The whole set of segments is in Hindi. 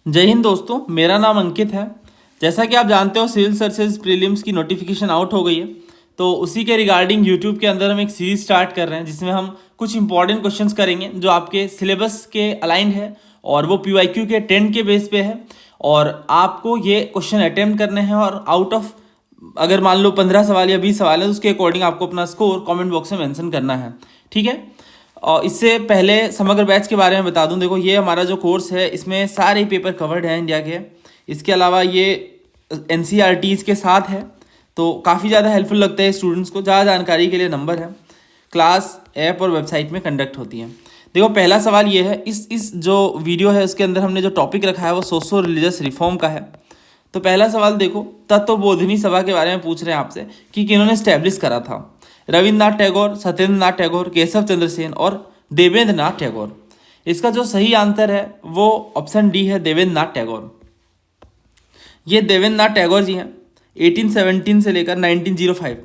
जय हिंद दोस्तों, मेरा नाम अंकित है। जैसा कि आप जानते हो, सिविल सर्विसेज प्रीलिम्स की नोटिफिकेशन आउट हो गई है। तो उसी के रिगार्डिंग यूट्यूब के अंदर हम एक सीरीज स्टार्ट कर रहे हैं जिसमें हम कुछ इंपॉर्टेंट क्वेश्चंस करेंगे जो आपके सिलेबस के अलाइंड है और वो पीवाईक्यू के 10 के बेस पे है। और आपको ये क्वेश्चन अटेम्प्ट करने हैं और आउट ऑफ अगर मान लो 15 सवाल या 20 सवाल है तो उसके अकॉर्डिंग आपको अपना स्कोर कमेंट बॉक्स में मेंशन करना है। ठीक है। और इससे पहले समग्र बैच के बारे में बता दूं, देखो ये हमारा जो कोर्स है इसमें सारे पेपर कवर्ड हैं इंडिया के। इसके अलावा ये एनसीईआरटीज़ के साथ है, तो काफ़ी ज़्यादा हेल्पफुल लगता है स्टूडेंट्स को। ज़्यादा जानकारी के लिए नंबर है, क्लास ऐप और वेबसाइट में कंडक्ट होती है। देखो पहला सवाल ये है, इस जो वीडियो है उसके अंदर हमने जो टॉपिक रखा है वो सोशो रिलीजियस रिफॉर्म का है। तो पहला सवाल देखो, तत्वबोधिनी सभा के बारे में पूछ रहे हैं आपसे कि किन्होंने स्टैब्लिश करा था। रविन्द्रनाथ टैगोर, सत्येंद्र नाथ टैगोर, केशव चंद्र सेन और देवेंद्र नाथ टैगोर। इसका जो सही आंसर है वो ऑप्शन डी है, देवेंद्र नाथ टैगोर। ये देवेंद्र नाथ टैगोर जी हैं, 1817 से लेकर 1905।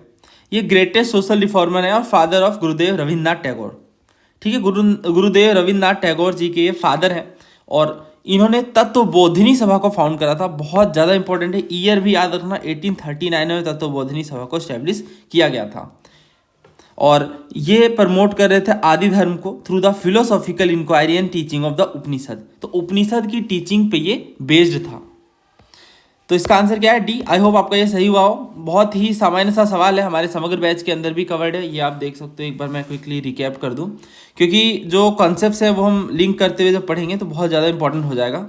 ये ग्रेटेस्ट सोशल रिफॉर्मर है और फादर ऑफ गुरुदेव रविन्द्रनाथ टैगोर। ठीक है, गुरुदेव रविन्द्रनाथ टैगोर जी के ये फादर हैं और इन्होंने तत्वबोधिनी सभा को फाउंड करा था। बहुत ज़्यादा इंपॉर्टेंट है, ईयर भी याद रखना। 1839 में तत्वबोधिनी सभा को स्टैब्लिश किया गया था और ये प्रमोट कर रहे थे आदि धर्म को through the philosophical inquiry and teaching of the Upanishad. तो उपनिषद की टीचिंग पे ये बेस्ड था। तो इसका आंसर क्या है, डी। आई होप आपका ये सही हुआ हो। बहुत ही सामान्य सा सवाल है, हमारे समग्र बैच के अंदर भी कवर्ड है, ये आप देख सकते हो। एक बार मैं क्विकली रिकैप कर दूं, क्योंकि जो कॉन्सेप्ट्स हैं वो हम लिंक करते हुए जब पढ़ेंगे तो बहुत ज़्यादा इंपॉर्टेंट हो जाएगा।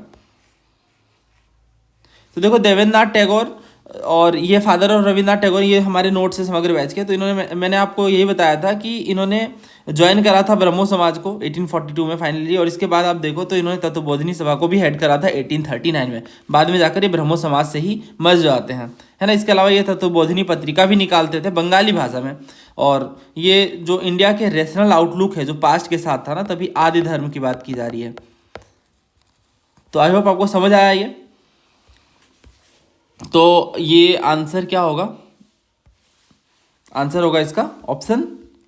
तो देखो देवेंद्र नाथ टैगोर और ये फादर ऑफ रविन्द्रनाथ टैगोर, ये हमारे नोट्स से समग्र बैच के। तो इन्होंने, मैंने आपको यही बताया था कि इन्होंने ज्वाइन करा था ब्रह्मो समाज को 1842 में फाइनली, और इसके बाद आप देखो तो इन्होंने तत्वबोधिनी सभा को भी हेड करा था 1839 में। बाद में जाकर ये ब्रह्मो समाज से ही मर्ज जाते हैं, है ना। इसके अलावा ये तत्वबोधिनी पत्रिका भी निकालते थे बंगाली भाषा में। और ये जो इंडिया के रेशनल आउटलुक है जो पास्ट के साथ था ना, तभी आदि धर्म की बात की जा रही है। तो आई होप आपको समझ आया ये। तो ये आंसर क्या होगा, आंसर होगा इसका ऑप्शन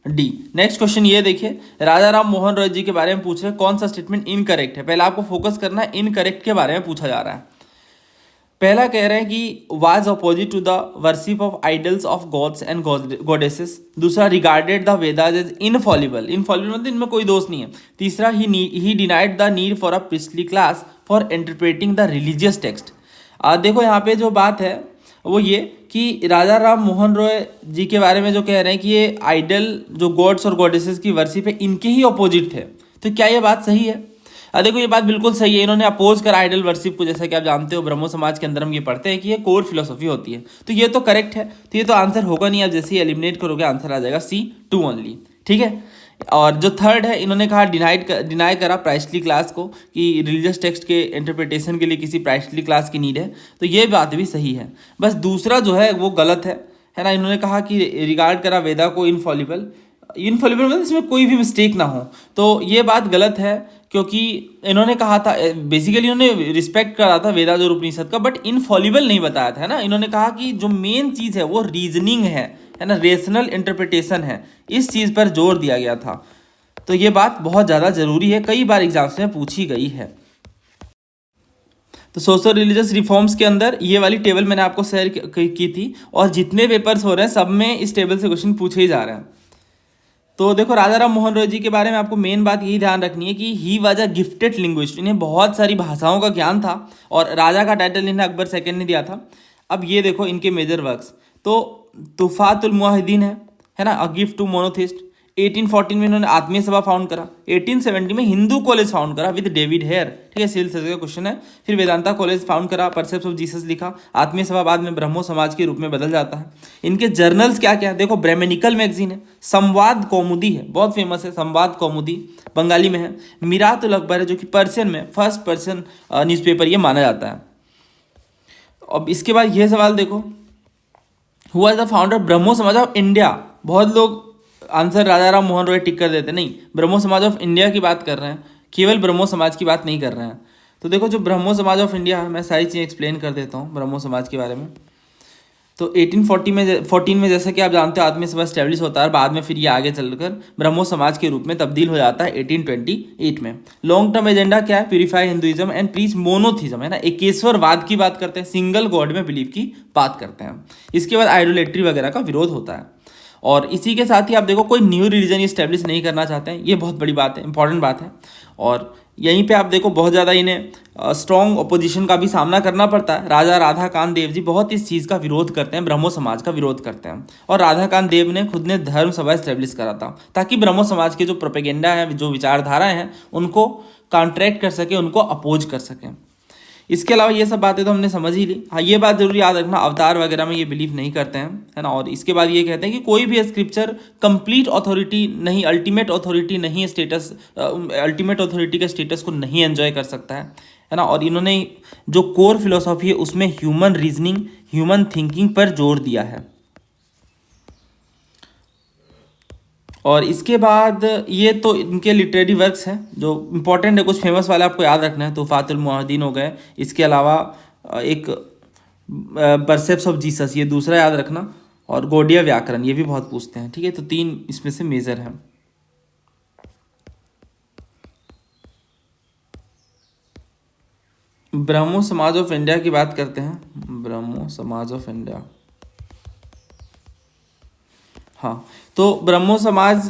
डी। नेक्स्ट क्वेश्चन ये देखिए, राजा राम मोहन रॉय जी के बारे में पूछ रहे हैं, कौन सा स्टेटमेंट इनकरेक्ट है। पहले आपको फोकस करना है, इनकरेक्ट के बारे में पूछा जा रहा है। पहला कह रहे हैं कि was opposite to the worship of idols of gods and goddesses. दूसरा, regarded the Vedas as infallible. Infallible मतलब इनमें कोई दोष नहीं है। तीसरा, he denied the need for a priestly class for interpreting the religious text. देखो यहाँ पे जो बात है वो ये कि राजा राम मोहन रॉय जी के बारे में जो कह रहे हैं कि ये आइडल जो गॉड्स और गॉडेसेस की वर्शिप है इनके ही अपोजिट थे। तो क्या ये बात सही है? देखो ये बात बिल्कुल सही है। इन्होंने अपोज कर आइडल वर्शिप को, जैसा कि आप जानते हो ब्रह्मो समाज के अंदर हम ये पढ़ते हैं कि ये कोर फिलोसॉफी होती है। तो ये तो करेक्ट है, तो ये तो आंसर होगा नहीं। आप जैसे ही एलिमिनेट करोगे आंसर आ जाएगा C2 ओनली। ठीक है। और जो थर्ड है, इन्होंने कहा डिनाई करा प्राइस्टली क्लास को कि रिलीजियस टेक्स्ट के इंटरप्रिटेशन के लिए किसी प्राइस्टली क्लास की नीड है। तो ये बात भी सही है, बस दूसरा जो है वो गलत है ना। इन्होंने कहा कि रिगार्ड करा वेदा को इनफॉलिबल मतलब इसमें कोई भी मिस्टेक ना हो, तो ये बात गलत है। क्योंकि इन्होंने कहा था, बेसिकली इन्होंने रिस्पेक्ट करा था वेदास और उपनिषद का, बट इनफॉलिबल नहीं बताया था, है ना। इन्होंने कहा कि जो मेन चीज़ है वो रीजनिंग है ना, रेशनल इंटरप्रिटेशन है, इस चीज़ पर जोर दिया गया था। तो ये बात बहुत ज़्यादा ज़रूरी है, कई बार एग्जाम्स में पूछी गई है। तो सोशल रिलीजियस रिफॉर्म्स के अंदर ये वाली टेबल मैंने आपको शेयर की थी, और जितने पेपर्स हो रहे हैं सब में इस टेबल से क्वेश्चन पूछे ही जा रहे हैं। तो देखो राजा राम मोहन रॉय जी के बारे में आपको मेन बात यही ध्यान रखनी है कि he was a gifted linguist. इन्हें बहुत सारी भाषाओं का ज्ञान था और राजा का टाइटल इन्हें अकबर सेकंड ने दिया था। अब ये देखो इनके मेजर वर्क्स, तो तुफातुल मुआहिदीन है ना, अ गिफ्ट टू मोनोथिस्ट। 1814 में इन्होंने आत्मीय सभा फाउंड करा। 1870 में हिंदू कॉलेज फाउंड करा विद डेविड हेयर। ठीक है, सिविल सर्विस का क्वेश्चन है। फिर वेदांता कॉलेज फाउंड करा, परसेप्ट ऑफ जीसस लिखा। आत्मीय सभा बाद में ब्रह्मो समाज के रूप में बदल जाता है। इनके जर्नल्स क्या क्या है, देखो ब्रह्मनिकल मैगजीन है, संवाद कौमुदी है, बहुत फेमस है संवाद कौमुदी, बंगाली में है। मीरातुल अकबर है जो कि पर्शियन में फर्स्ट पर्शियन न्यूज़पेपर ये माना जाता है। अब इसके बाद ये सवाल देखो, हुआ इज द फाउंडर ब्रह्मो समाज ऑफ इंडिया। बहुत लोग आंसर राजा राम मोहन रॉय टिक कर देते, नहीं, ब्रह्मो समाज ऑफ इंडिया की बात कर रहे हैं, केवल ब्रह्मो समाज की बात नहीं कर रहे हैं। तो देखो जो ब्रह्मो समाज ऑफ इंडिया है, मैं सारी चीज़ें एक्सप्लेन कर देता हूँ ब्रह्मो समाज के बारे में। तो 1814 में जैसा कि आप जानते हो आदमी सभा स्टैब्लिश होता है और बाद में फिर ये आगे चलकर ब्रह्मो समाज के रूप में तब्दील हो जाता है 1828 में। लॉन्ग टर्म एजेंडा क्या है? Purify Hinduism and preach monotheism, है ना, एकेश्वरवाद की बात करते हैं, सिंगल गॉड में बिलीव की बात करते हैं। इसके बाद आइडोलेट्री वगैरह का विरोध होता है। और इसी के साथ ही आप देखो कोई न्यू रिलीजन इस्टेब्लिश नहीं करना चाहते हैं, ये बहुत बड़ी बात है, इंपॉर्टेंट बात है। और यहीं पे आप देखो बहुत ज़्यादा इन्हें स्ट्रॉन्ग अपोजिशन का भी सामना करना पड़ता है। राजा राधाकांत देव जी बहुत इस चीज़ का विरोध करते हैं, ब्रह्मो समाज का विरोध करते हैं। और राधाकांत देव ने खुद ने धर्म सभा इस्टेब्लिश करा था ताकि ब्रह्मो समाज के जो प्रोपेगेंडा है, जो विचारधाराएं हैं, उनको कॉन्ट्रैक्ट कर सके, उनको अपोज कर सकें। इसके अलावा ये सब बातें तो हमने समझ ही ली। हाँ, ये बात जरूर याद रखना, अवतार वगैरह में ये बिलीव नहीं करते हैं, है ना। और इसके बाद ये कहते हैं कि कोई भी स्क्रिप्चर कंप्लीट अथॉरिटी नहीं, अल्टीमेट अथॉरिटी नहीं, स्टेटस अल्टीमेट अथॉरिटी के स्टेटस को नहीं एंजॉय कर सकता है ना। और इन्होंने जो कोर फिलोसॉफी है उसमें ह्यूमन रीजनिंग, ह्यूमन थिंकिंग पर जोर दिया है। और इसके बाद ये तो इनके लिटरेरी वर्क्स हैं जो इंपॉर्टेंट है, कुछ फेमस वाले आपको याद रखना है। तुफातुल मुआहिदीन हो गए, इसके अलावा एक परसेप्स ऑफ जीसस, ये दूसरा याद रखना। और गौड़ीय व्याकरण, ये भी बहुत पूछते हैं, ठीक है। तो 3 इसमें से मेजर हैं। ब्रह्मो समाज ऑफ इंडिया की बात करते हैं। ब्रह्मो समाज ऑफ इंडिया, हाँ, तो ब्रह्मो समाज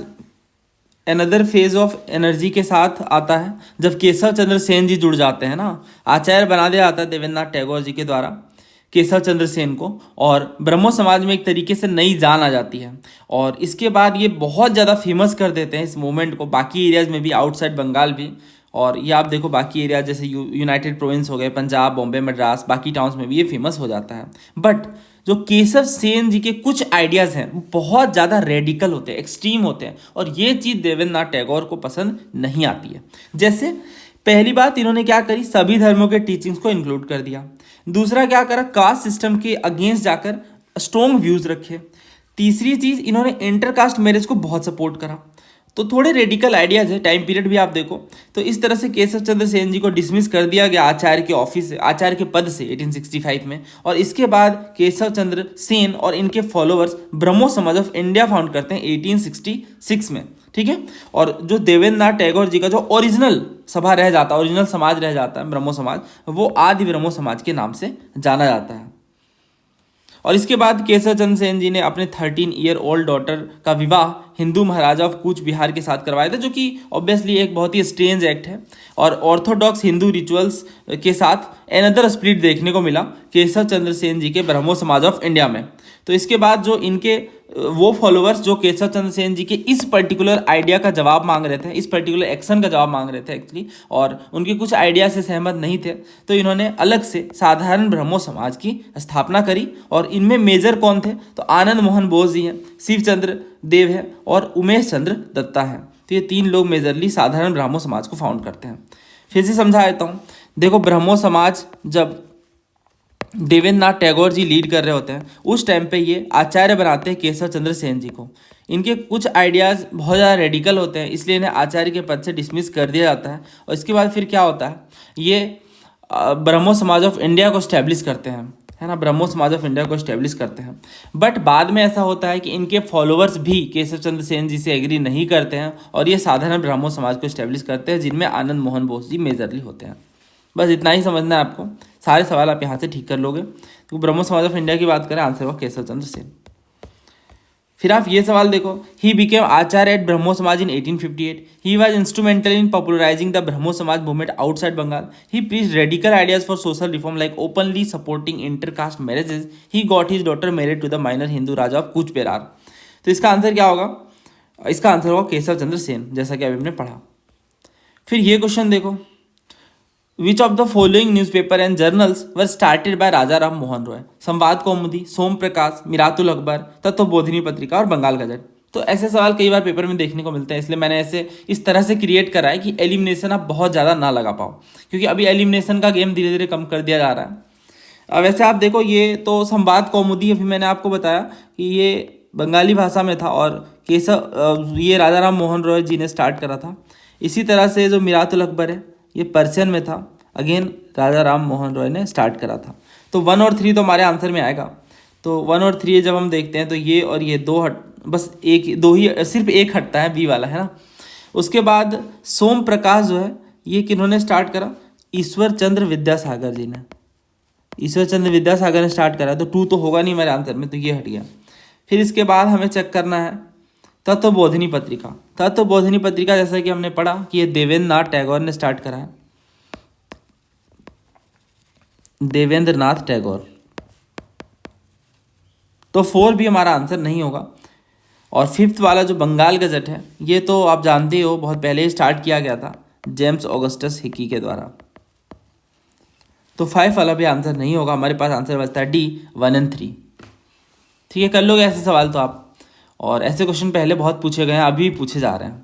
अनदर फेज ऑफ एनर्जी के साथ आता है जब केशव चंद्र सेन जी जुड़ जाते हैं ना। आचार्य बना दिया जाता है देवेंद्रनाथ टैगोर जी के द्वारा केशव चंद्र सेन को, और ब्रह्मो समाज में एक तरीके से नई जान आ जाती है। और इसके बाद ये बहुत ज़्यादा फेमस कर देते हैं इस मूवमेंट को, बाकी एरियाज़ में भी, आउटसाइड बंगाल भी। और ये आप देखो बाकी एरियाज जैसे यूनाइटेड प्रोविंस हो गए, पंजाब, बॉम्बे, मद्रास, बाकी टाउन्स में भी ये फेमस हो जाता है। बट जो केशव सेन जी के कुछ आइडियाज़ हैं वो बहुत ज़्यादा रेडिकल होते हैं, एक्सट्रीम होते हैं, और ये चीज़ देवेंद्रनाथ टैगोर को पसंद नहीं आती है। जैसे पहली बात इन्होंने क्या करी, सभी धर्मों के टीचिंग्स को इंक्लूड कर दिया। दूसरा क्या करा, कास्ट सिस्टम के अगेंस्ट जाकर स्ट्रॉन्ग व्यूज़ रखे। तीसरी चीज़, इन्होंने इंटरकास्ट मैरिज को बहुत सपोर्ट करा। तो थोड़े रेडिकल आइडियाज़ है। टाइम पीरियड भी आप देखो तो इस तरह से केशव चंद्र सेन जी को डिसमिस कर दिया गया आचार्य के ऑफिस से, आचार्य के पद से 1865 में। और इसके बाद केशव चंद्र सेन और इनके फॉलोअर्स ब्रह्मो समाज ऑफ इंडिया फाउंड करते हैं 1866 में, ठीक है। और जो देवेंद्रनाथ टैगोर जी का जो ओरिजिनल सभा रह जाता है, ओरिजिनल समाज रह जाता है ब्रह्मो समाज, वो आदि ब्रह्मो समाज के नाम से जाना जाता है। और इसके बाद केशव चंद्र सेन जी ने अपने 13 ईयर ओल्ड डॉटर का विवाह हिंदू महाराजा ऑफ कूच बिहार के साथ करवाया था, जो कि ऑब्वियसली एक बहुत ही स्ट्रेंज एक्ट है। और ऑर्थोडॉक्स हिंदू रिचुअल्स के साथ एनदर स्प्लिट देखने को मिला केशव चंद्र सेन जी के ब्रह्मो समाज ऑफ इंडिया में। तो इसके बाद जो इनके वो फॉलोअर्स जो केशव चंद्र सेन जी के इस पर्टिकुलर आइडिया का जवाब मांग रहे थे, इस पर्टिकुलर एक्शन का जवाब मांग रहे थे एक्चुअली, और उनके कुछ आइडिया से सहमत नहीं थे, तो इन्होंने अलग से साधारण ब्रह्मो समाज की स्थापना करी। और इनमें मेजर कौन थे, तो आनंद मोहन बोस जी हैं, शिव चंद्र देव है और उमेश चंद्र दत्ता हैं। तो ये 3 लोग मेजरली साधारण ब्रह्मो समाज को फाउंड करते हैं। फिर से समझा देता हूँ। देखो ब्रह्मो समाज जब देवेंद्रनाथ टैगोर जी लीड कर रहे होते हैं उस टाइम पे ये आचार्य बनाते हैं केशव चंद्र सेन जी को। इनके कुछ आइडियाज़ बहुत ज़्यादा रेडिकल होते हैं, इसलिए इन्हें आचार्य के पद से डिसमिस कर दिया जाता है। और इसके बाद फिर क्या होता है, ये ब्रह्मो समाज ऑफ इंडिया को स्टैब्लिश करते हैं, है ना, ब्रह्मो समाज ऑफ इंडिया को स्टैब्लिश करते हैं। बट बाद में ऐसा होता है कि इनके फॉलोअर्स भी केशव चंद्र सेन जी से एग्री नहीं करते हैं और ये साधारण ब्रह्मो समाज को स्टैब्लिश करते हैं, जिनमें आनंद मोहन बोस जी मेजरली होते हैं। बस इतना ही समझना है आपको, सारे सवाल आप यहाँ से ठीक कर लोगे। तो ब्रह्मो समाज ऑफ इंडिया की बात करें, आंसर हुआ केशव चंद्र सेन। फिर आप ये सवाल देखो, he became Acharya at Brahmo Samaj in 1858। He was instrumental in popularising the Brahmo Samaj movement outside Bengal. He preached radical ideas for social reform like openly supporting intercaste marriages. He got his daughter married to the minor Hindu raja of Cooch Behar. तो इसका आंसर क्या होगा, इसका आंसर होगा केशव चंद्र सेन, जैसा कि अभी हमने पढ़ा। फिर ये क्वेश्चन देखो, which of the following newspaper and journals were started by Raja Ram Mohan Roy. Sambad Kaumudi, सोम प्रकाश, मिरातुल अकबर, तत्वबोधिनी पत्रिका और बंगाल गजट। तो ऐसे सवाल कई बार पेपर में देखने को मिलते हैं, इसलिए मैंने ऐसे इस तरह से क्रिएट करा है कि एलिमिनेशन आप बहुत ज़्यादा ना लगा पाओ, क्योंकि अभी एलिमिनेशन का गेम धीरे धीरे कम कर दिया जा रहा है। वैसे आप देखो, ये तो संवाद कौमुदी अभी मैंने आपको बताया कि ये बंगाली भाषा में था और केशव ये राजा राम मोहन रॉय जी ने स्टार्ट करा था। इसी तरह से जो मिरातुल अकबर है ये पर्शियन में था, अगेन राजा राम मोहन रॉय ने स्टार्ट करा था। तो 1 और 3 तो हमारे आंसर में आएगा। तो 1 और 3 जब हम देखते हैं तो ये और ये दो हट, बस एक दो ही, सिर्फ एक हटता है बी वाला, है ना। उसके बाद सोम प्रकाश जो है ये किन्होंने स्टार्ट करा, ईश्वर चंद्र विद्यासागर जी ने, ईश्वर चंद्र विद्यासागर ने स्टार्ट करा। तो 2 तो होगा नहीं मेरे आंसर में, तो ये हट गया। फिर इसके बाद हमें चेक करना है तत्वबोधिनी पत्रिका। तत्वबोधिनी पत्रिका जैसा कि हमने पढ़ा कि ये देवेंद्र नाथ टैगोर ने स्टार्ट करा है, देवेंद्र नाथ टैगोर। तो 4 भी हमारा आंसर नहीं होगा। और 5th वाला जो बंगाल गजट है ये तो आप जानते हो बहुत पहले ही स्टार्ट किया गया था जेम्स ऑगस्टस हिकी के द्वारा। तो 5 वाला भी आंसर नहीं होगा, हमारे पास आंसर बचता है डी 1 और 3। ठीक है, कर लोगे ऐसे सवाल तो आप। और ऐसे क्वेश्चन पहले बहुत पूछे गए हैं, अभी भी पूछे जा रहे हैं।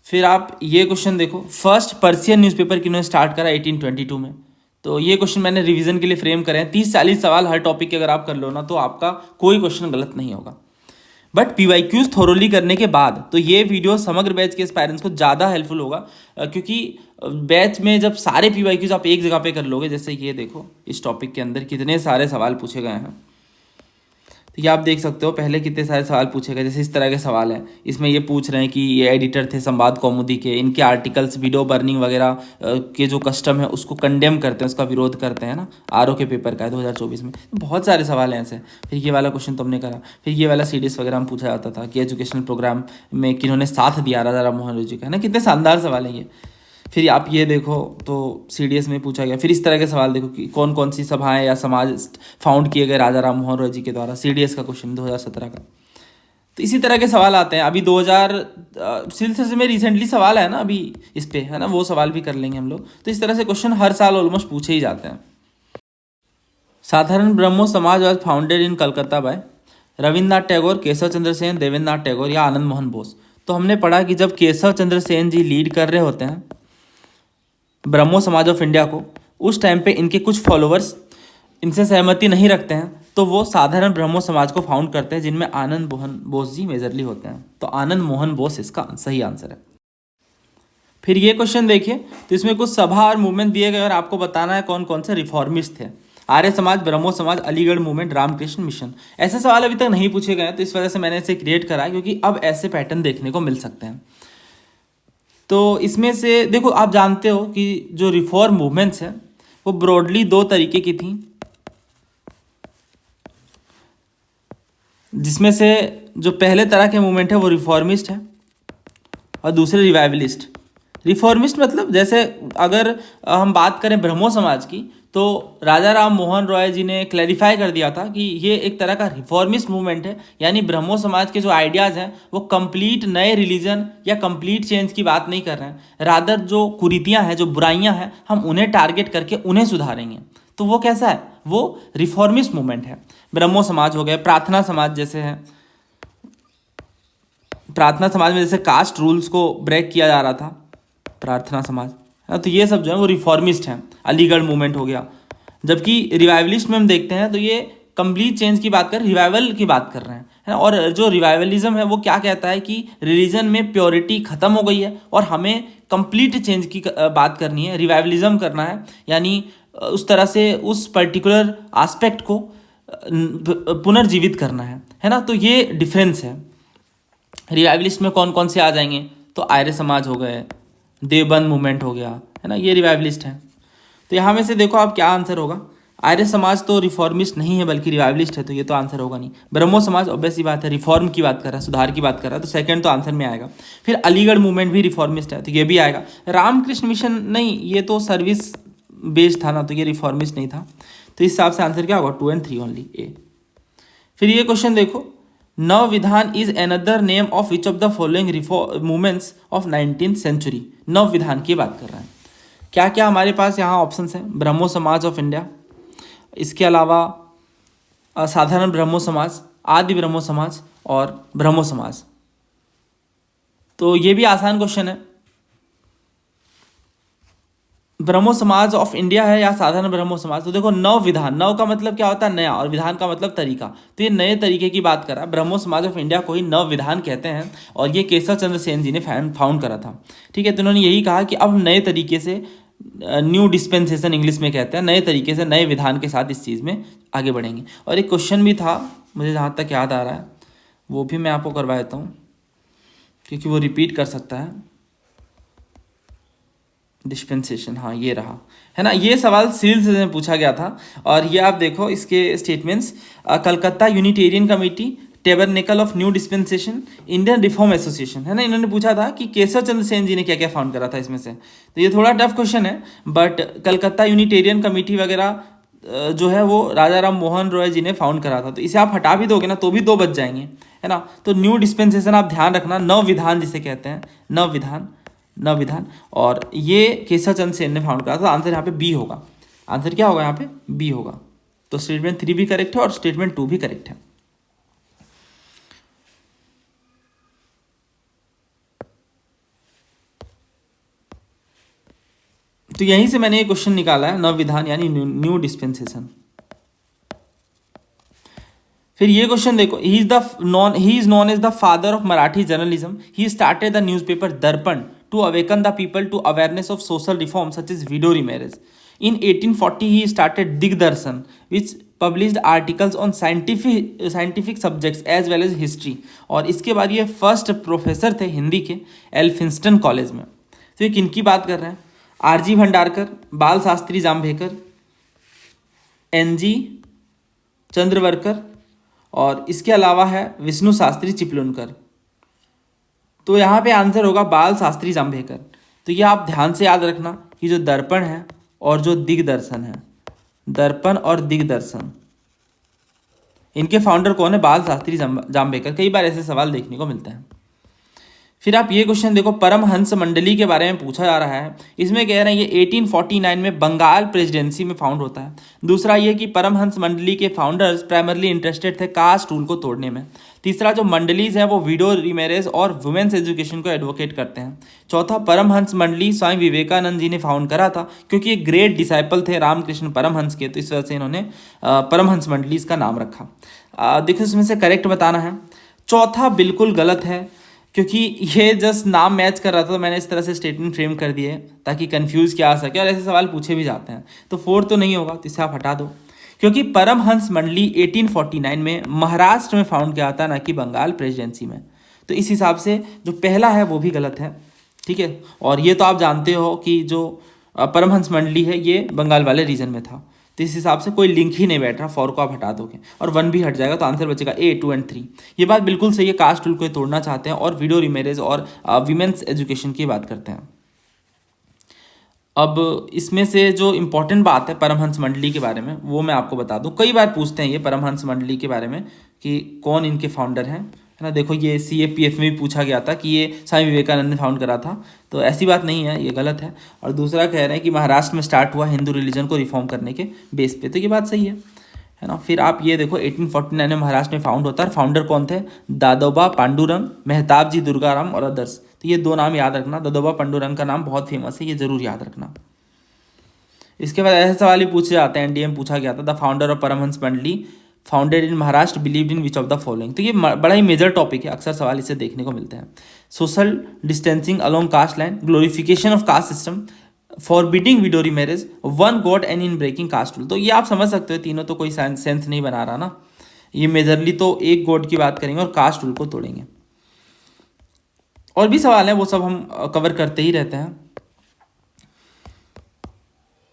फिर आप ये क्वेश्चन देखो, फर्स्ट पर्सियन न्यूज़पेपर किन्होंने स्टार्ट करा 1822 में। तो ये क्वेश्चन मैंने रिवीजन के लिए फ्रेम करे हैं। 30-40 सवाल हर टॉपिक के अगर आप कर लो ना तो आपका कोई क्वेश्चन गलत नहीं होगा। बट पीवाईक्यूज थोरोली करने के बाद तो ये वीडियो समग्र बैच के एस्पायरेंट्स को ज़्यादा हेल्पफुल होगा, क्योंकि बैच में जब सारे पीवाईक्यूज आप एक जगह पे कर लोगे, जैसे ये देखो इस टॉपिक के अंदर कितने सारे सवाल पूछे गए हैं। तो ये आप देख सकते हो पहले कितने सारे सवाल पूछे गए, जैसे इस तरह के सवाल हैं। इसमें ये पूछ रहे हैं कि ये एडिटर थे संवाद कौमुदी के, इनके आर्टिकल्स वीडियो बर्निंग वगैरह के जो कस्टम है उसको कंडेम करते हैं, उसका विरोध करते हैं ना। आरओ के पेपर का है 2024 में। बहुत सारे सवाल हैं ऐसे। फिर ये वाला क्वेश्चन तुमने करा। फिर ये वाला सीडीएस वगैरह में पूछा जाता था कि एजुकेशनल प्रोग्राम में किन्होंने साथ दिया, राजा राम मोहन रॉय जी का, है ना। कितने शानदार सवाल है ये। फिर आप ये देखो तो सीडीएस में पूछा गया। फिर इस तरह के सवाल देखो कि कौन कौन सी सभाएं या समाज फाउंड किए गए राजा राम मोहन रॉय जी के द्वारा, सीडीएस का क्वेश्चन 2017 का। तो इसी तरह के सवाल आते हैं। अभी 2000 सिलसिले में रिसेंटली सवाल है ना अभी इस पे, है ना, वो सवाल भी कर लेंगे हम लोग। तो इस तरह से क्वेश्चन हर साल ऑलमोस्ट पूछे ही जाते हैं। Sadharan Brahmo Samaj was founded in Calcutta by Rabindranath Tagore, Keshab Chandra Sen, Debendra Nath Tagore या आनंद मोहन बोस। तो हमने पढ़ा कि जब केशव चंद्र सेन जी लीड कर रहे होते हैं ब्रह्मो समाज ऑफ इंडिया को, उस टाइम पे इनके कुछ फॉलोअर्स इनसे सहमति नहीं रखते हैं, तो वो साधारण ब्रह्मो समाज को फाउंड करते हैं, जिनमें आनंद मोहन बोस जी मेजरली होते हैं। तो आनंद मोहन बोस इसका सही आंसर है। फिर ये क्वेश्चन देखिए, तो इसमें कुछ सभा और मूवमेंट दिए गए और आपको बताना है कौन कौन से रिफॉर्मिस्ट थे। आर्य समाज, ब्रह्मो समाज, अलीगढ़ मूवमेंट, रामकृष्ण मिशन। ऐसे सवाल अभी तक नहीं पूछे गए हैं, तो इस वजह से मैंने इसे क्रिएट करा है, क्योंकि अब ऐसे पैटर्न देखने को मिल सकते हैं। तो इसमें से देखो, आप जानते हो कि जो रिफॉर्म मूवमेंट्स हैं वो ब्रॉडली 2 तरीके की थी, जिसमें से जो पहले तरह के मूवमेंट है वो रिफॉर्मिस्ट है और दूसरे रिवाइवलिस्ट। रिफॉर्मिस्ट मतलब जैसे अगर हम बात करें ब्रह्मो समाज की, तो राजा राम मोहन रॉय जी ने क्लैरिफाई कर दिया था कि ये एक तरह का रिफॉर्मिस्ट मूवमेंट है, यानी ब्रह्मो समाज के जो आइडियाज़ हैं वो कंप्लीट नए रिलीजन या कंप्लीट चेंज की बात नहीं कर रहे हैं। रादर जो कुरीतियाँ हैं, जो बुराइयाँ हैं, हम उन्हें टारगेट करके उन्हें सुधारेंगे। तो वो कैसा है, वो रिफॉर्मिस्ट मूवमेंट है। ब्रह्मो समाज हो गए, प्रार्थना समाज जैसे है, प्रार्थना समाज में जैसे कास्ट रूल्स को ब्रेक किया जा रहा था, प्रार्थना समाज, तो ये सब जो है वो रिफॉर्मिस्ट हैं। अलीगढ़ मूवमेंट हो गया। जबकि रिवाइवलिस्ट में हम देखते हैं तो ये कंप्लीट चेंज की बात कर, रिवाइवल की बात कर रहे हैं, है ना। और जो रिवाइवलिज्म है वो क्या कहता है कि रिलीजन में प्योरिटी खत्म हो गई है और हमें कंप्लीट चेंज की बात करनी है, रिवाइवलिज्म करना है, यानी उस तरह से उस पर्टिकुलर एस्पेक्ट को पुनर्जीवित करना है ना। तो ये डिफरेंस है। रिवाइवलिस्ट में कौन कौन से आ जाएंगे, तो आर्य समाज हो गए, देवबंद मूवमेंट हो गया, है ना, ये रिवाइवलिस्ट हैं। तो यहाँ में से देखो आप क्या आंसर होगा। आर्य समाज तो रिफॉर्मिस्ट नहीं है बल्कि रिवाइवलिस्ट है, तो ये तो आंसर होगा नहीं। ब्रह्मो समाज ऑब्वियस ही बात है, रिफॉर्म की बात कर रहा है, सुधार की बात कर रहा है, तो सेकंड तो आंसर में आएगा। फिर अलीगढ़ मूवमेंट भी रिफॉर्मिस्ट है, तो ये भी आएगा। रामकृष्ण मिशन नहीं, ये तो सर्विस बेस्ड था ना, तो ये रिफॉर्मिस्ट नहीं था। तो इस हिसाब से आंसर क्या होगा, 2 और 3 ओनली ए। फिर ये क्वेश्चन देखो, Nav Vidhan is another name of which of the following movements of 19th century. Nav Vidhan की बात कर रहे हैं। क्या क्या हमारे पास यहाँ ऑप्शंस हैं, ब्रह्मो समाज ऑफ इंडिया, इसके अलावा साधारण ब्रह्मो समाज, आदि ब्रह्मो समाज और ब्रह्मो समाज। तो ये भी आसान क्वेश्चन है। ब्रह्मो समाज ऑफ इंडिया है या साधारण ब्रह्मो समाज। तो देखो, नव विधान, नव का मतलब क्या होता है, नया, और विधान का मतलब तरीका। तो ये नए तरीके की बात कर रहा है। ब्रह्मो समाज ऑफ इंडिया को ही नव विधान कहते हैं और ये केशव चंद्र सेन जी ने फाउंड करा था। ठीक है, तो उन्होंने यही कहा कि अब नए तरीके से न्यू डिस्पेंसेशन इंग्लिश में कहते हैं, नए तरीके से नए विधान के साथ इस चीज़ में आगे बढ़ेंगे। और एक क्वेश्चन भी था मुझे जहाँ तक याद आ रहा है, वो भी मैं आपको करवा देता हूँ क्योंकि वो रिपीट कर सकता है। डिस्पेंसेशन, हाँ ये रहा, है ना, ये सवाल सिविल सर्विस में पूछा गया था। और ये आप देखो इसके statements, Calcutta Unitarian committee, tabernacle of new dispensation, Indian reform association, है ना। इन्होंने पूछा था कि केशव चंद्र सेन जी ने क्या क्या फाउंड करा था इसमें से। तो ये थोड़ा टफ क्वेश्चन है, बट कलकत्ता यूनिटेरियन कमेटी वगैरह जो है वो राजा राम मोहन रॉय जी ने फाउंड करा था। तो इसे आप हटा भी दोगे ना तो भी दो बच जाएंगे, है ना। तो न्यू डिस्पेंसेशन आप ध्यान रखना, नव विधान जिसे कहते हैं, नव विधान, और ये केशव चंद्र सेन ने फाउंड करा था। आंसर यहाँ पे बी होगा। आंसर क्या होगा यहाँ पे? बी होगा। तो स्टेटमेंट 3 भी करेक्ट है और स्टेटमेंट 2 भी करेक्ट है। तो यहीं से मैंने ये क्वेश्चन निकाला है, नव विधान यानी न्यू डिस्पेंसेशन। फिर ये क्वेश्चन देखो, he is known as the father of Marathi journalism, he started the newspaper Darpan to awaken the people to awareness of social reform such is widow remarriage. In 1840 he started Digdarshan, which published articles on scientific subjects as well as history। और इसके बाद ये फर्स्ट प्रोफेसर थे हिंदी के एल्फिंस्टन कॉलेज में। तो ये किनकी बात कर रहे हैं? आरजी भंडारकर, बाल शास्त्री जाम्भेकर, एनजी चंद्रवरकर, और इसके अलावा है विष्णु शास्त्री चिपलुनकर। तो यहाँ पे आंसर होगा बाल शास्त्री जाम्भेकर। तो ये आप ध्यान से याद रखना कि जो दर्पण है और जो दिग्दर्शन है, दर्पण और दिग्दर्शन, इनके फाउंडर कौन है? बाल शास्त्री जाम्भेकर। कई बार ऐसे सवाल देखने को मिलते हैं। फिर आप ये क्वेश्चन देखो, परमहंस मंडली के बारे में पूछा जा रहा है। इसमें कह रहे हैं ये 1849 में बंगाल प्रेसिडेंसी में फाउंड होता है। दूसरा ये कि परमहंस मंडली के फाउंडर्स प्राइमरली इंटरेस्टेड थे कास्ट रूल को तोड़ने में। तीसरा, जो मंडलीज हैं वो विडो रीमैरेज और वुमेन्स एजुकेशन को एडवोकेट करते हैं। चौथा, परमहंस मंडली स्वामी विवेकानंद जी ने फाउंड करा था क्योंकि ये ग्रेट डिसाइपल थे रामकृष्ण परमहंस के, तो इस वजह से इन्होंने परमहंस मंडली इसका नाम रखा। देखो इसमें से करेक्ट बताना है। चौथा बिल्कुल गलत है क्योंकि ये जस्ट नाम मैच कर रहा था, तो मैंने इस तरह से स्टेटमेंट फ्रेम कर दिए ताकि कंफ्यूज क्या आ सके, और ऐसे सवाल पूछे भी जाते हैं। तो 4 तो नहीं होगा, तो इसे आप हटा दो, क्योंकि परमहंस मंडली 1849 में महाराष्ट्र में फाउंड किया था, ना कि बंगाल प्रेसिडेंसी में। तो इस हिसाब से जो पहला है वो भी गलत है, ठीक है। और ये तो आप जानते हो कि जो परमहंस मंडली है ये बंगाल वाले रीजन में था, तो इस हिसाब से कोई लिंक ही नहीं बैठ रहा। 4 को आप हटा दोगे और 1 भी हट जाएगा, तो आंसर बचेगा A, 2 और 3। ये बात बिल्कुल सही है, कास्ट रूल को तोड़ना चाहते हैं और विडो रीमैरेज और वीमेंस एजुकेशन की बात करते हैं। अब इसमें से जो इम्पोर्टेंट बात है परमहंस मंडली के बारे में वो मैं आपको बता दूं। कई बार पूछते हैं ये परमहंस मंडली के बारे में कि कौन इनके फाउंडर हैं, है ना। देखो ये CAPF में भी पूछा गया था कि ये स्वामी विवेकानंद ने फाउंड करा था, तो ऐसी बात नहीं है, ये गलत है। और दूसरा कह रहे हैं कि महाराष्ट्र में स्टार्ट हुआ हिंदू रिलीजन को रिफॉर्म करने के बेस पे, तो ये बात सही है ना। फिर आप ये देखो 1849 में महाराष्ट्र में फाउंड होता है। फाउंडर कौन थे? दादोबा पांडुरंग, मेहताब जी दुर्गाराम और अदर्स। तो ये 2 नाम याद रखना। दादोबा पांडुरंग का नाम बहुत फेमस है, ये जरूर याद रखना। इसके बाद ऐसे सवाल भी पूछे जाते हैं, एनडीए में पूछा गया था, द फाउंडर ऑफ परमहंस मंडली founded in Maharashtra believed in which of the following. तो ये बड़ा ही मेजर टॉपिक है, अक्सर सवाल इससे देखने को मिलते हैं। Social distancing along caste line, glorification of caste system, forbidding widow remarriage, one god and in breaking caste rule. तो ये आप समझ सकते हो, तीनों तो कोई सेंस नहीं बना रहा ना। ये मेजरली तो एक गॉड की बात करेंगे और कास्ट रूल को तोड़ेंगे। और भी सवाल हैं, वो सब हम कवर करते ही रहते हैं।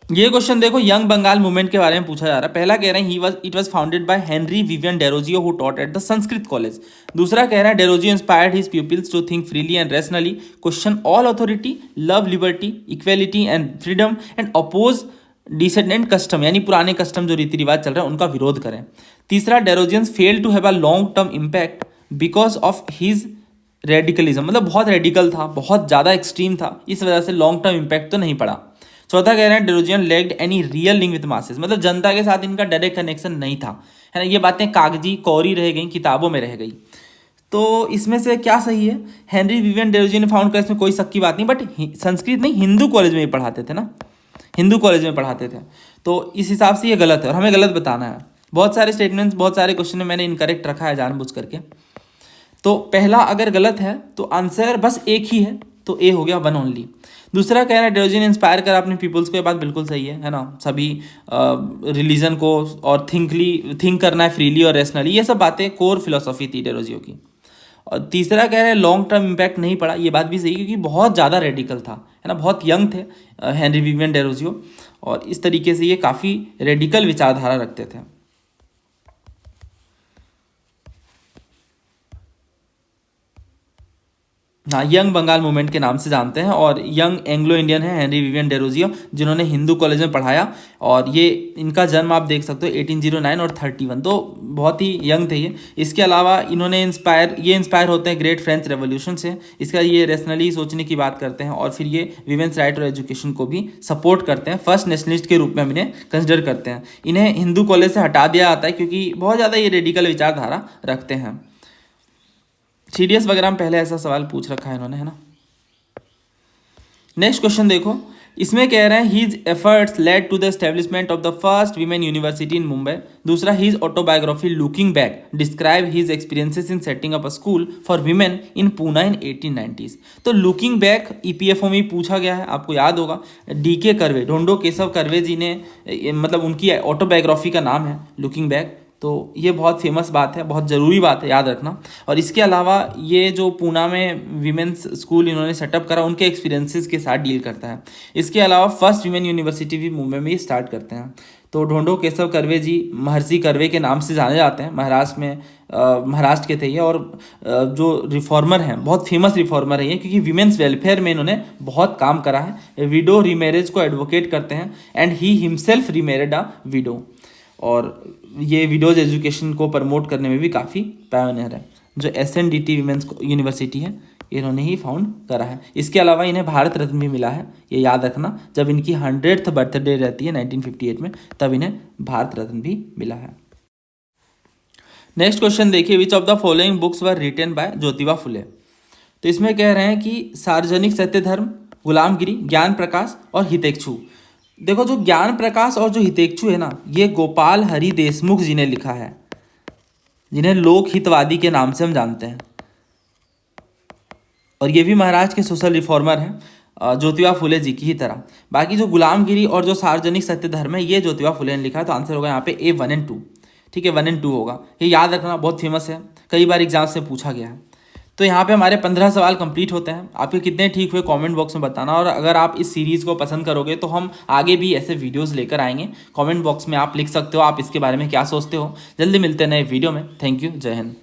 ये क्वेश्चन देखो, यंग बंगाल मूवमेंट के बारे में पूछा जा रहा है। पहला कह रहे हैं it was founded by Henry Vivian Derozio who taught at the Sanskrit college. दूसरा कह रहा है Derozio inspired his peoples to think freely and rationally, question all authority, love liberty, equality and freedom and oppose descendant custom, यानी पुराने कस्टम जो रीति रिवाज चल रहे हैं उनका विरोध करें। तीसरा, Derozians fail to have a long term impact because of his radicalism, मतलब बहुत रेडिकल था, बहुत ज़्यादा एक्सट्रीम था, इस वजह से लॉन्ग टर्म इम्पैक्ट तो नहीं पड़ा। चौथा कह रहे हैं Derozian lacked any real link with masses, मतलब जनता के साथ इनका डायरेक्ट कनेक्शन नहीं था, है ना। ये बातें कागजी कौरी रह गई, किताबों में रह गई। तो इसमें से क्या सही है? हेनरी विवियन डेरोजियन ने फाउंड किया, इसमें कोई शक की बात नहीं, बट संस्कृत नहीं हिंदू कॉलेज में ही पढ़ाते थे ना, हिंदू कॉलेज में पढ़ाते थे, तो इस हिसाब से ये गलत है और हमें गलत बताना है। बहुत सारे स्टेटमेंट्स, बहुत सारे क्वेश्चन में मैंने इनकरेक्ट रखा है जानबूझ करके। तो पहला अगर गलत है तो आंसर बस एक ही है, तो ए हो गया 1 ओनली। दूसरा कह रहा है डेरोजियो ने इंस्पायर करा अपने पीपल्स को, ये बात बिल्कुल सही है ना। सभी रिलीजन को और थिंक करना है फ्रीली और रेशनली, ये सब बातें कोर फिलोसॉफी थी डेरोजियो की। और तीसरा कह रहे हैं लॉन्ग टर्म इम्पैक्ट नहीं पड़ा, ये बात भी सही, क्योंकि बहुत ज़्यादा रेडिकल था, है ना, बहुत यंग थे हेनरी विवियन डेरोजियो, और इस तरीके से ये काफ़ी रेडिकल विचारधारा रखते थे। हाँ, यंग बंगाल मूवमेंट के नाम से जानते हैं, और यंग एंग्लो इंडियन है हेनरी विवियन डेरोजियो, जिन्होंने हिंदू कॉलेज में पढ़ाया, और ये इनका जन्म आप देख सकते हो 1809 और 31, तो बहुत ही यंग थे ये। इसके अलावा इन्होंने इंस्पायर होते हैं ग्रेट फ्रेंच रेवोल्यूशन से, इसका ये रेशनली सोचने की बात करते हैं, और फिर ये विमेंस राइट और एजुकेशन को भी सपोर्ट करते हैं। फर्स्ट नेशनलिस्ट के रूप में हम इन्हें कंसिडर करते हैं। इन्हें हिंदू कॉलेज से हटा दिया जाता है क्योंकि बहुत ज़्यादा ये रेडिकल विचारधारा रखते हैं। सीडीएस वगैरह में पहले ऐसा सवाल पूछ रखा है इन्होंने, है ना। नेक्स्ट क्वेश्चन देखो, इसमें कह रहे हैं his efforts led to the establishment of the first women university in Mumbai. दूसरा, his autobiography looking back describe his experiences in setting up a school for women in Poona in 1890s। तो लुकिंग बैक ईपीएफओ में पूछा गया है, आपको याद होगा, डीके कर्वे, ढोंडो केशव कर्वे जी ने, मतलब उनकी ऑटोबायोग्राफी का नाम है लुकिंग बैक, तो ये बहुत फेमस बात है, बहुत ज़रूरी बात है, याद रखना। और इसके अलावा ये जो पूना में वीमेंस स्कूल इन्होंने सेटअप करा, उनके एक्सपीरियंसेस के साथ डील करता है। इसके अलावा फर्स्ट वीमेन यूनिवर्सिटी भी मुंबई में ही स्टार्ट करते हैं। तो ढोंडो केशव कर्वे जी महर्षि कर्वे के नाम से जाने जाते हैं, महाराष्ट्र के थे ये, और जो रिफॉर्मर हैं, बहुत फेमस रिफॉर्मर है ये, क्योंकि वीमेंस वेलफेयर में इन्होंने बहुत काम करा है। विडो रीमैरिज को एडवोकेट करते हैं, and he himself remarried a window, और ये विडोज एजुकेशन को प्रमोट करने में भी काफ़ी पायोनियर है। जो SNDT वीमेंस यूनिवर्सिटी है, इन्होंने ही फाउंड करा है। इसके अलावा इन्हें भारत रत्न भी मिला है, ये याद रखना, जब इनकी 100th बर्थडे रहती है 1958 में, तब इन्हें भारत रत्न भी मिला है। नेक्स्ट क्वेश्चन देखिए, which of the following books were written by Jyotiba Phule. तो इसमें कह रहे हैं कि सार्वजनिक सत्य धर्म, गुलामगिरी, ज्ञान प्रकाश और हितेक्षु। देखो, जो ज्ञान प्रकाश और जो हितेक्षु है ना, ये गोपाल हरि देशमुख जी ने लिखा है, जिन्हें लोक हितवादी के नाम से हम जानते हैं, और ये भी महाराष्ट्र के सोशल रिफॉर्मर हैं ज्योतिबा फुले जी की ही तरह। बाकी जो गुलामगिरी और जो सार्वजनिक सत्य धर्म है, ये ज्योतिबा फुले ने लिखा है, तो आंसर होगा यहाँ पे A 1 और 2। ठीक है, 1 और 2 होगा, ये याद रखना, बहुत फेमस है, कई बार एग्जाम से पूछा गया है। तो यहाँ पे हमारे 15 सवाल कंप्लीट होते हैं। आपके कितने ठीक हुए कमेंट बॉक्स में बताना, और अगर आप इस सीरीज़ को पसंद करोगे तो हम आगे भी ऐसे वीडियोस लेकर आएंगे। कमेंट बॉक्स में आप लिख सकते हो आप इसके बारे में क्या सोचते हो। जल्दी मिलते हैं नए वीडियो में। थैंक यू, जय हिंद।